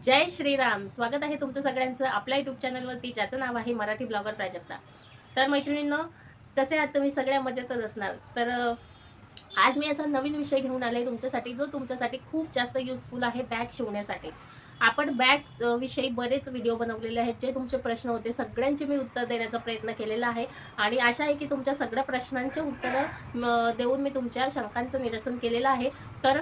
जय श्रीराम. स्वागत आहे तुमचं सगळ्यांचं आपल्या यूट्यूब चॅनलवरती, ज्याचं नाव आहे मराठी ब्लॉगर प्राजक्ता. तर मैत्रिणींनो, कसे आहात तुम्ही? सगळ्या मजेतच असणार. तर आज मी असा नवीन विषय घेऊन आले तुमच्यासाठी, जो तुमच्यासाठी खूप जास्त युजफुल आहे बॅग शिवण्यासाठी. आपण बॅग विषयी बरेच व्हिडिओ बनवलेले आहेत. जे तुमचे प्रश्न होते सगळ्यांचे मी उत्तर देण्याचा प्रयत्न केलेला आहे आणि आशा आहे की तुमच्या सगळ्या प्रश्नांचे उत्तरं देऊन मी तुमच्या शंकांचं निरसन केलेलं आहे. तर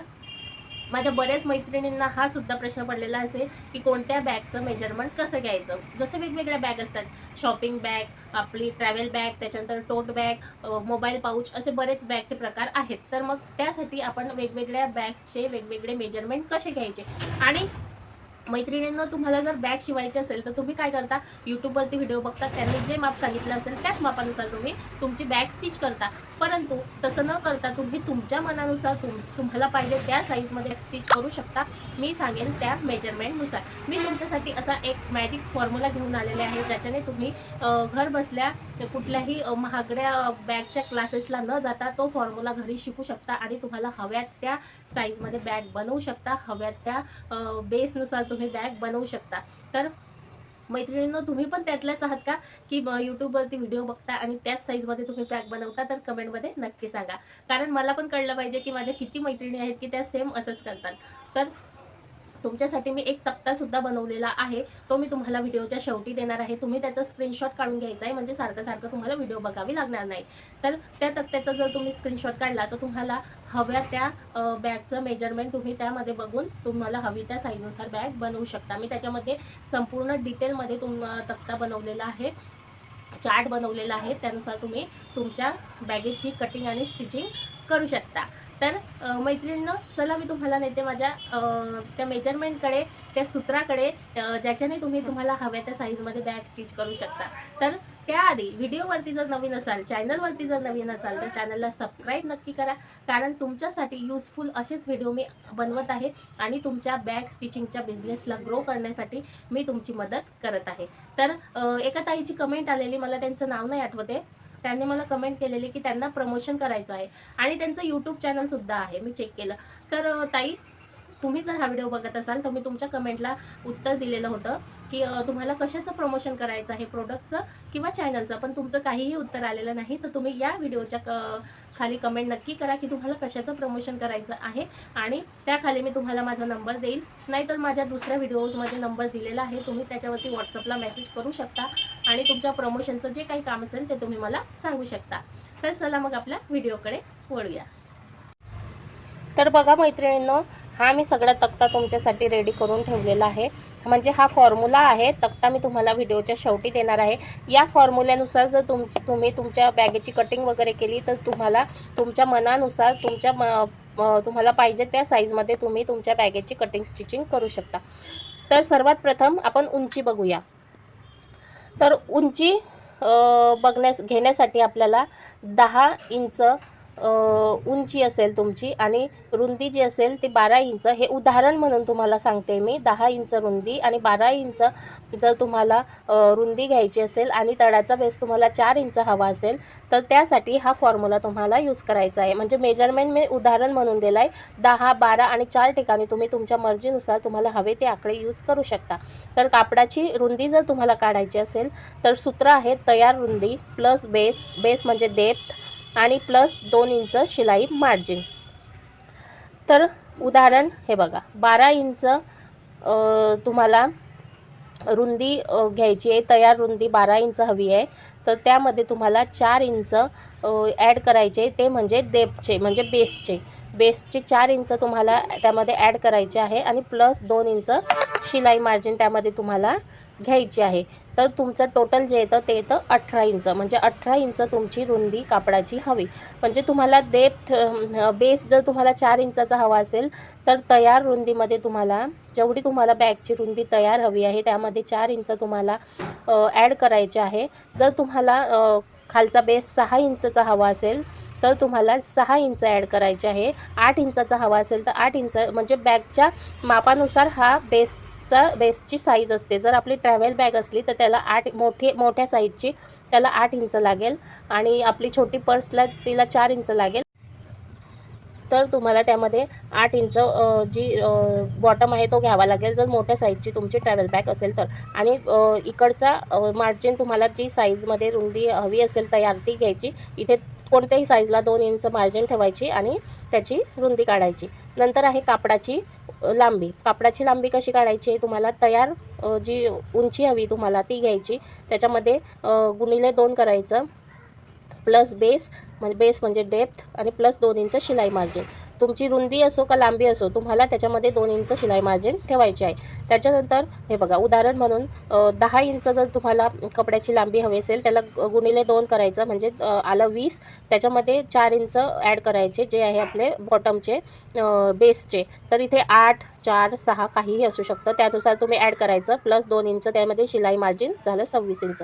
माझ्या बऱ्याच मैत्रिणींना हा सुद्धा प्रश्न पडलेला असेल की कोणत्या बॅगचं मेजरमेंट कसं घ्यायचं. जसे वेगवेगळ्या बॅग असतात, शॉपिंग बॅग, आपली ट्रॅव्हल बॅग, त्याच्यानंतर टोट बॅग, मोबाईल पाऊच, असे बरेच बॅगचे प्रकार आहेत. तर मग त्यासाठी आपण वेगवेगळ्या बॅगचे वेगवेगळे मेजरमेंट कसे घ्यायचे. आणि मैत्रिणींना, तुम्हाला जर बॅग शिवायची असेल तर तुम्ही काय करता, यूट्यूबवरती व्हिडिओ बघता, त्यांनी जे माप सांगितलं असेल त्याच मापानुसार तुम्ही तुमची बॅग स्टिच करता. परंतु तसं न करता तुम्ही तुमच्या मनानुसार तुम्हाला पाहिजे त्या साईजमध्ये स्टिच करू शकता. मी सांगेन त्या मेजरमेंटनुसार. मी तुमच्यासाठी असा एक मॅजिक फॉर्म्युला घेऊन आलेले आहे, ज्याच्याने तुम्ही घर बसल्या कुठल्याही महागड्या बॅगच्या क्लासेसला न जाता तो फॉर्म्युला घरी शिकू शकता आणि तुम्हाला हव्यात त्या साईजमध्ये बॅग बनवू शकता. हव्यात त्या बेसनुसार तुम्ही बॅग बनवू शकता. तर मैत्रिणींनो, तुम्ही पण त्यातल्याच आहात का की यूट्यूबवरती व्हिडिओ बघता आणि त्याच साईजमध्ये तुम्ही बॅग बनवता? तर कमेंटमध्ये नक्की सांगा, कारण मला पण कळलं पाहिजे की माझ्या किती मैत्रिणी आहेत की त्या सेम असंच करतात. तर तुमच्यासाठी मी एक तक्ता सुद्धा बनवलेला आहे, तो मी तुम्हाला व्हिडिओच्या शेवटी देणार आहे. तुम्ही त्याचा स्क्रीनशॉट काढून घ्यायचा आहे, म्हणजे सारखं सारखं तुम्हाला व्हिडिओ बघावी लागणार नाही. तर त्या तक्त्याचा जर तुम्ही स्क्रीनशॉट काढला तर तुम्हाला हव्या त्या बॅगचं मेजरमेंट तुम्ही त्यामध्ये बघून तुम्हाला हवी त्या साईजनुसार बॅग बनवू शकता. मी त्याच्यामध्ये संपूर्ण डिटेलमध्ये तक्ता बनवलेला आहे, चार्ट बनवलेला आहे. त्यानुसार तुम्ही तुमच्या बॅगेची कटिंग आणि स्टिचिंग करू शकता. तर मैत्रिणींनो, चला मी तुम्हाला नेते माझ्या त्या मेजरमेंटकडे, त्या सूत्राकडे, ज्याच्याने तुम्हाला हव्या त्या साईजमध्ये बॅग स्टिच करू शकता. तर त्याआधी व्हिडिओवरती जर नवीन असाल, चॅनलवरती जर नवीन असाल, तर चॅनलला सबस्क्राईब नक्की करा, कारण तुमच्यासाठी युजफुल असेच व्हिडिओ मी बनवत आहे आणि तुमच्या बॅग स्टिचिंगच्या बिझनेसला ग्रो करण्यासाठी मी तुमची मदत करत आहे. तर एका ताईची कमेंट आलेली, मला त्यांचं नाव नाही आठवते, त्यांनी मला कमेंट केलेली की त्यांना प्रमोशन करायचं आहे आणि त्यांचं यूट्यूब चॅनलसुद्धा आहे. मी चेक केलं. तर ताई, तुम्ही जर हा व्हिडिओ बघत असाल तर मी तुमच्या कमेंटला उत्तर दिलेलं होतं की तुम्हाला कशाचं प्रमोशन करायचं आहे, प्रोडक्टचं किंवा चॅनलचं. पण तुमचं काहीही उत्तर आलेलं नाही. तर तुम्ही या व्हिडिओच्या खाली कमेंट नक्की करा की तुम्हाला कशाचं प्रमोशन करायचं आहे, आणि त्याखाली मी तुम्हाला माझा नंबर देईल, नाहीतर माझ्या दुसऱ्या व्हिडिओजमध्ये नंबर दिलेला आहे. तुम्ही त्याच्यावरती व्हॉट्सअपला मेसेज करू शकता आणि तुमच्या प्रमोशनचं जे काही काम असेल ते तुम्ही मला सांगू शकता. तर चला मग आपल्या व्हिडिओकडे वळूया. तर बघा मैत्रिणींनो, हा मी सगळा तक्ता तुमच्यासाठी रेडी करून ठेवलेला आहे. म्हणजे हा फॉर्म्युला आहे, तक्ता मी तुम्हाला व्हिडिओच्या शेवटी देणार आहे. या फॉर्म्युल्यानुसार जर तुम्ही तुमच्या बॅगेची कटिंग वगैरे केली तर तुम्हाला तुमच्या मनानुसार तुम्हाला पाहिजे त्या साईजमध्ये तुम्ही तुमच्या बॅगेची कटिंग स्टिचिंग करू शकता. तर सर्वात प्रथम आपण उंची बघूया. तर उंची घेण्यासाठी आपल्याला 10 इंच उंची असेल तुमची, आणि रुंदी जी असेल ती 12 इंच. हे उदाहरण म्हणून तुम्हाला सांगते मी. 10 इंच रुंदी आणि 12 इंच जर तुम्हाला रुंदी घ्यायची असेल आणि तळाचा बेस तुम्हाला 4 इंच हवा असेल तर त्यासाठी हा फॉर्म्युला तुम्हाला यूज करायचा आहे. म्हणजे मेजरमेंट मी उदाहरण म्हणून दिलं आहे. 10, 12 आणि 4 ठिकाणी तुम्ही तुमच्या मर्जीनुसार तुम्हाला हवे ते आकडे यूज करू शकता. तर कापडाची रुंदी जर तुम्हाला काढायची असेल तर सूत्र आहे तयार रुंदी प्लस बेस म्हणजे डेप्थ आणि प्लस 2 इंच शिलाई मार्जिन. तर उदाहरण हे बघा, 12 इंच तुम्हाला रुंदी घ्यायची आहे, तयार रुंदी 12 इंच हवी आहे. तर त्यामध्ये तुम्हाला 4 इंच ॲड करायचे, ते म्हणजे डेप्थचे म्हणजे बेसचे 4 इंच तुम्हाला त्यामध्ये ॲड करायचे आहे आणि प्लस 2 इंच शिलाई मार्जिन त्यामध्ये तुम्हाला घ्यायची आहे. तर तुमचं टोटल जे येतं ते येतं 18 इंच. म्हणजे 18 इंच तुमची रुंदी कापडाची हवी. म्हणजे तुम्हाला बेस जर तुम्हाला 4 इंचाचा हवा असेल तर तयार रुंदीमध्ये तुम्हाला जेवढी तुम्हाला बॅगची रुंदी तयार हवी आहे त्यामध्ये 4 इंच तुम्हाला ॲड करायचे आहे. जर तुम्हाला खालचा बेस 6 इंचचा हवा असेल तर तुम्हाला 6 इंच ॲड करायचे आहे. 8 इंचाचा हवा असेल तर 8 इंच, म्हणजे बॅगच्या मापानुसार हा बेसची साईज असते. जर आपली ट्रॅव्हल बॅग असली तर त्याला मोठ्या साईजची त्याला 8 इंच लागेल आणि आपली छोटी पर्सला तिला 4 इंच लागेल. तर तुम्हाला त्यामध्ये 8 इंच जी बॉटम आहे तो घ्यावा लागेल जर मोठ्या साईजची तुमची ट्रॅव्हल बॅग असेल तर. आणि इकडचा मार्जिन तुम्हाला जी साईजमध्ये रुंदी हवी असेल तयार ती घ्यायची. इथे कोणत्याही साईजला 2 इंच मार्जिन ठेवायची आणि त्याची रुंदी काढायची. नंतर आहे कापडाची लांबी. कापडाची लांबी कशी काढायची आहे तुम्हाला तयार जी उंची हवी तुम्हाला ती घ्यायची. त्याच्यामध्ये गुणिले 2 करायचं प्लस बेस म्हणजे डेप्थ आणि प्लस 2 इंच शिलाई मार्जिन. तुमची रुंदी असो का लांबी असो तुम्हाला त्याच्यामध्ये 2 इंच शिलाई मार्जिन ठेवायची आहे. त्याच्यानंतर हे बघा उदाहरण म्हणून 10 इंच जर तुम्हाला कपड्याची लांबी हवी असेल त्याला गुणिले 2 करायचं म्हणजे आलं 20. त्याच्यामध्ये 4 इंच ॲड करायचे जे आहे आपले बॉटमचे बेसचे. तर इथे 8, 4, 6 काहीही असू शकतं त्यानुसार तुम्ही ॲड करायचं प्लस 2 इंच त्यामध्ये शिलाई मार्जिन झालं 26 इंच.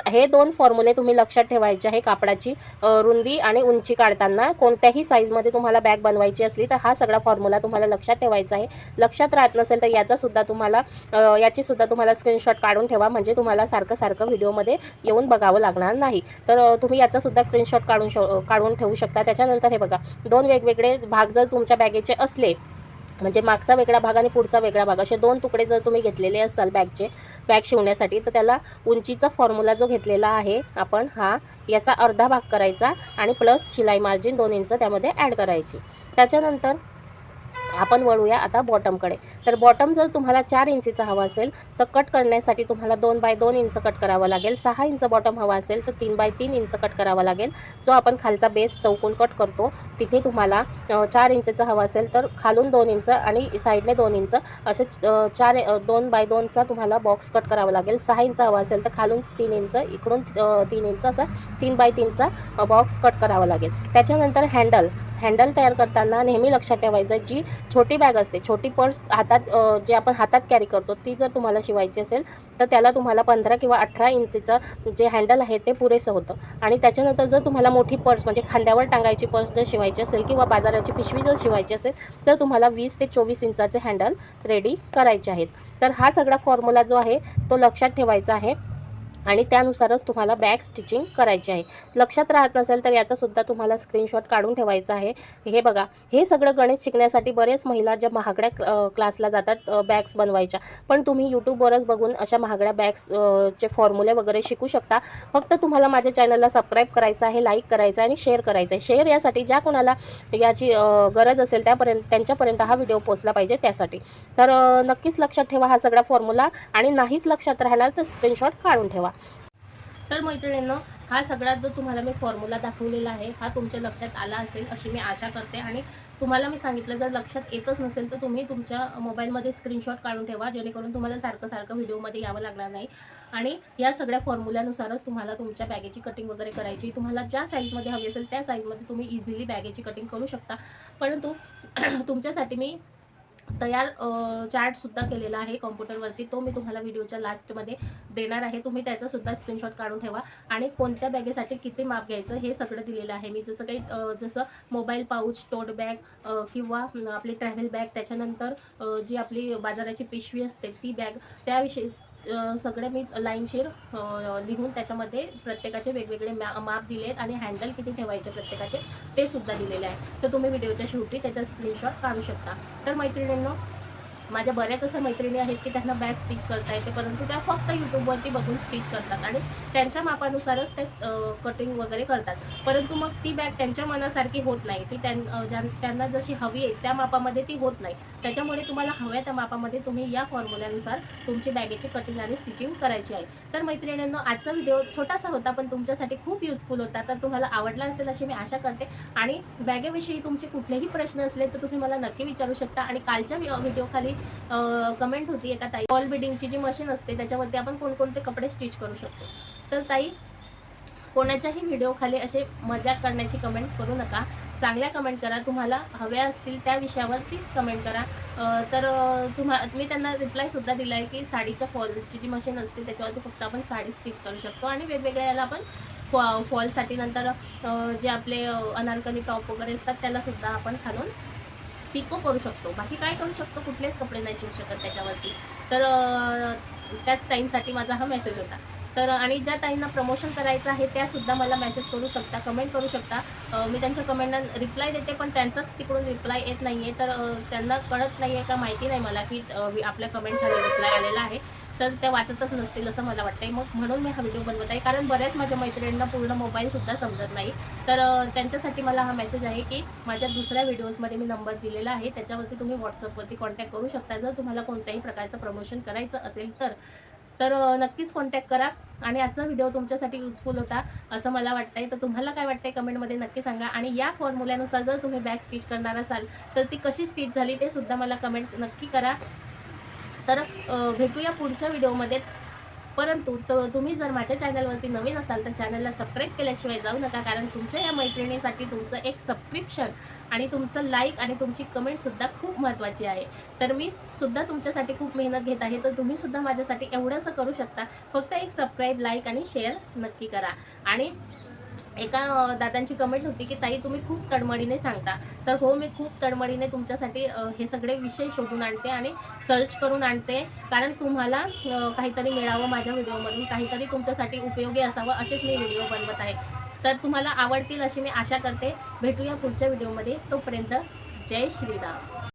हे 2 फॉर्म्युले तुम्ही लक्षात ठेवायचे आहे. कापडाची रुंदी आणि उंची काढताना कोणत्याही साईजमध्ये तुम्हाला बॅग बनवायची असली तर हा सगळा फॉर्म्युला तुम्हाला लक्षात ठेवायचा आहे. लक्षात राहत नसेल तर याची सुद्धा तुम्हाला स्क्रीनशॉट काढून ठेवा म्हणजे तुम्हाला सारखं व्हिडिओमध्ये येऊन बघावं लागणार नाही. तर तुम्ही याचा सुद्धा स्क्रीनशॉट काढून ठेवू शकता. त्याच्यानंतर हे बघा 2 वेगवेगळे भाग जर तुमच्या बॅगेचे असले म्हणजे मागचा वेगळा भाग आणि पुढचा वेगळा भाग असे 2 तुकडे जर तुम्ही घेतलेले असाल बॅग शिवण्यासाठी तर त्याला उंचीचा फॉर्म्युला जो घेतलेला आहे आपण याचा अर्धा भाग करायचा आणि प्लस शिलाई मार्जिन 2 इंच त्यामध्ये ॲड करायची. त्याच्यानंतर आपण वळूया आता बॉटमकडे. तर बॉटम जर तुम्हाला 4 इंचीचा हवा असेल तर कट करण्यासाठी तुम्हाला 2 बाय 2 इंच कट करावं लागेल. 6 इंच बॉटम हवा असेल तर 3 बाय 3 इंच कट करावा लागेल. जो आपण खालचा बेस चौकोन कट करतो तिथे तुम्हाला 4 इंचचा हवा असेल तर खालून 2 इंच आणि साईडने 2 इंच असे 2 बाय 2चा तुम्हाला बॉक्स कट करावा लागेल. 6 इंच हवा असेल तर खालून 3 इंच इकडून 3 इंच असा 3 बाय 3चा बॉक्स कट करावा लागेल. त्याच्यानंतर हँडल तयार करताना नेहमी लक्षात ठेवायचं जी छोटी बॅग असते छोटी पर्स जे आपण हातात कॅरी करतो ती जर तुम्हाला शिवायची असेल तर त्याला तुम्हाला 15 किंवा 18 इंचचं जे हँडल आहे ते पुरेसं होतं. आणि त्याच्यानंतर जर तुम्हाला मोठी पर्स म्हणजे खांद्यावर टांगायची पर्स जर शिवायची असेल किंवा बाजाराची पिशवी जर शिवायची असेल तर तुम्हाला 20 ते 24 इंचाचे हँडल रेडी करायचे आहेत. तर हा सगळा फॉर्म्युला जो आहे तो लक्षात ठेवायचा आहे आणि त्यानुसारच तुम्हाला बॅग स्टिचिंग करायची आहे. लक्षात राहत नसेल तर याचासुद्धा तुम्हाला स्क्रीनशॉट काढून ठेवायचा आहे. हे बघा हे सगळं गणित शिकण्यासाठी बरेच महिला ज्या महागड्या क्लासला जातात बॅग्स बनवायच्या पण तुम्ही यूट्यूबवरच बघून अशा महागड्या चे फॉर्म्युले वगैरे शिकू शकता. फक्त तुम्हाला माझ्या चॅनलला सबस्क्राईब करायचं आहे, लाईक करायचं आहे आणि शेअर करायचं आहे. शेअर यासाठी ज्या कोणाला याची गरज असेल त्यांच्यापर्यंत हा व्हिडिओ पोहोचला पाहिजे त्यासाठी. तर नक्कीच लक्षात ठेवा हा सगळा फॉर्म्युला आणि नाहीच लक्षात राहणार तर स्क्रीनशॉट काढून ठेवा. तर मैत्रिणींनो हा सगळा जो तुम्हाला मी फॉर्म्युला दाखवलेला आहे हा तुमच्या लक्षात आला असेल अशी मी आशा करते. आणि तुम्हाला मी सांगितलं जर लक्षात येतच नसेल तर तुम्ही तुमच्या मोबाईलमध्ये स्क्रीनशॉट काढून ठेवा जेणेकरून तुम्हाला सारखं व्हिडिओमध्ये यावं लागणार नाही. आणि या सगळ्या फॉर्म्युल्यानुसारच तुम्हाला तुमच्या बॅगेची कटिंग वगैरे करायची. तुम्हाला ज्या साईजमध्ये हवी असेल त्या साईजमध्ये तुम्ही इझिली बॅगेची कटिंग करू शकता. परंतु तुमच्यासाठी मी तयार चार्टसुद्धा केलेला आहे कॉम्प्युटरवरती तो मी तुम्हाला व्हिडिओच्या लास्टमध्ये देणार आहे. तुम्ही त्याचासुद्धा स्क्रीनशॉट काढून ठेवा. आणि कोणत्या बॅगेसाठी किती माप घ्यायचं हे सगळं दिलेलं आहे मी. जसं मोबाईल पाऊच, टोट बॅग किंवा आपली ट्रॅव्हल बॅग त्याच्यानंतर जी आपली बाजाराची पिशवी असते ती बॅग त्याविषयी सगळे मी लाईनशीर लिहून त्याच्यामध्ये प्रत्येकाचे वेगवेगळे माप दिले आहेत आणि हँडल किती ठेवायचे प्रत्येकाचे ते सुद्धा दिलेले आहे. तर तुम्ही व्हिडिओच्या शेवटी त्याचा स्क्रीनशॉट काढू शकता. तर मैत्रिणींनो माझ्या बऱ्याच अशा मैत्रिणी आहेत की त्यांना बॅग स्टिच करता येते परंतु त्या फक्त यूट्यूबवरती बघून स्टिच करतात आणि त्यांच्या मापानुसारच ते कटिंग वगैरे करतात. परंतु मग ती बॅग त्यांच्या मनासारखी होत नाही. ती त्यांना जशी हवी आहे त्या मापामध्ये ती होत नाही. त्याच्यामुळे तुम्हाला हव्या त्या मापामध्ये तुम्ही या फॉर्म्युल्यानुसार तुमची बॅगेची कटिंग आणि स्टिचिंग करायची आहे. तर मैत्रिणींनो आजचा व्हिडिओ छोटासा होता पण तुमच्यासाठी खूप युजफुल होता. तर तुम्हाला आवडला असेल अशी मी आशा करते. आणि बॅगेविषयी तुमचे कुठलेही प्रश्न असले तर तुम्ही मला नक्की विचारू शकता. आणि कालच्या व्हिडिओ खाली कमेंट होती एका ताई वॉल बिडिंगची जी मशीन असते त्याच्यावरती आपण कोणकोणते कपडे स्टिच करू शकतो. तर ताई कोणाच्याही व्हिडिओ खाली असे मजाक करण्याची कमेंट करू नका. चांगल्या कमेंट करा. तुम्हाला हव्या असतील त्या विषयावर तीच कमेंट करा. तर मी त्यांना रिप्लायसुद्धा दिला आहे की साडीच्या फॉलची जी मशीन असते त्याच्यावरती फक्त आपण साडी स्टिच करू शकतो आणि वेगवेगळ्या याला आपण फॉलसाठी नंतर जे आपले अनारकली टॉप वगैरे असतात त्यालासुद्धा आपण खालून पिको करू शकतो. बाकी काय करू शकतो कुठलेच कपडे नाही शिवू शकत त्याच्यावरती. तर त्याच टाईमसाठी माझा हा मेसेज होता. तर आणि ज्या ताईंना प्रमोशन करायचं आहे त्यासुद्धा मला मेसेज करू शकता, कमेंट करू शकता. मी त्यांच्या कमेंटना रिप्लाय देते, पण त्यांचाच तिकडून रिप्लाय येत नाही आहे. तर त्यांना कळत नाही आहे का माहिती नाही मला, की आपल्या कमेंटखाली रिप्लाय आलेला आहे. तर त्या वाचतच नसतील असं मला वाटतंय. मग म्हणून मी हा व्हिडिओ बनवत आहे. कारण बऱ्याच माझ्या मैत्रिणींना पूर्ण मोबाईलसुद्धा समजत नाही. तर त्यांच्यासाठी मला हा मेसेज आहे, की माझ्या दुसऱ्या व्हिडिओजमध्ये मी नंबर दिलेला आहे. त्याच्यावरती तुम्ही WhatsAppवरती कॉन्टॅक्ट करू शकता. जर तुम्हाला कोणत्याही प्रकारचं प्रमोशन करायचं असेल तर. तर नक्कीच कॉन्टॅक्ट करा. आणि आजचा व्हिडिओ तुमच्यासाठी युजफुल होता असं मला वाटतंय. तर तुम्हाला काय वाटतंय कमेंटमध्ये नक्की सांगा. आणि या फॉर्म्युल्यानुसार जर तुम्ही बॅग स्टिच करणार असाल तर ती कशी स्टिच झाली ते सुद्धा मला कमेंट नक्की करा. तर भेटूया पुढच्या व्हिडिओमध्ये. परंतु तुम्ही जर माझ्या चॅनलवरती नवीन असाल तर चॅनलला सबस्क्राईब केल्याशिवाय जाऊ नका. कारण तुमच्या या मैत्रिणीसाठी तुमचं एक सबस्क्रिप्शन आणि तुमचं लाईक आणि तुमची कमेंटसुद्धा खूप महत्त्वाची आहे. तर मी सुद्धा तुमच्यासाठी खूप मेहनत घेत आहे. तर तुम्ही सुद्धा माझ्यासाठी एवढंसं करू शकता. फक्त एक सबस्क्राईब, लाईक आणि शेअर नक्की करा. आणि एका दादांची कमेंट होती, की ताई तुम्ही खूप तडमडीने सांगता. तर हो, मी खूप तडमडीने तुमच्यासाठी हे सगळे विषय शोधून आणते आणि सर्च करून आणते. कारण तुम्हाला काहीतरी मिळावं माझ्या व्हिडिओमधून, काहीतरी तुमच्यासाठी उपयोगी असावं असेच मी व्हिडिओ बनवत आहे. तर तुम्हाला आवडतील अशी मी आशा करते. भेटूया पुढच्या व्हिडिओमध्ये. तोपर्यंत जय श्रीराम.